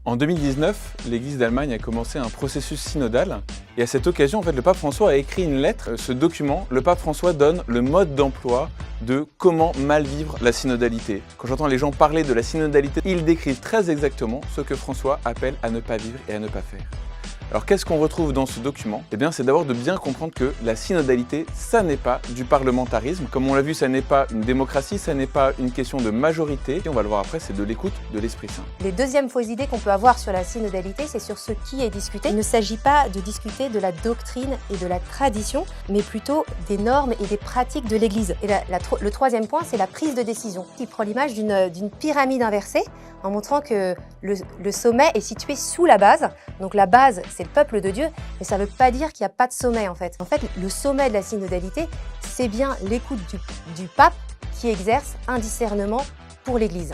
En 2019, l'Église d'Allemagne a commencé un processus synodal et à cette occasion, le pape François a écrit une lettre. Ce document, le pape François donne le mode d'emploi de comment mal vivre la synodalité. Quand j'entends les gens parler de la synodalité, ils décrivent très exactement ce que François appelle à ne pas vivre et à ne pas faire. Alors qu'est-ce qu'on retrouve dans ce document? Eh bien, c'est d'abord de bien comprendre que la synodalité, ça n'est pas du parlementarisme. Comme on l'a vu, ça n'est pas une démocratie, ça n'est pas une question de majorité. Et on va le voir après, c'est de l'écoute de l'Esprit Saint. Les deuxièmes fausses idées qu'on peut avoir sur la synodalité, c'est sur ce qui est discuté. Il ne s'agit pas de discuter de la doctrine et de la tradition, mais plutôt des normes et des pratiques de l'Église. Et le troisième point, c'est la prise de décision. Il prend l'image d'une pyramide inversée en montrant que le sommet est situé sous la base. Donc la base, c'est le peuple de Dieu, mais ça ne veut pas dire qu'il n'y a pas de sommet en fait. En fait, le sommet de la synodalité, c'est bien l'écoute du pape qui exerce un discernement pour l'Église.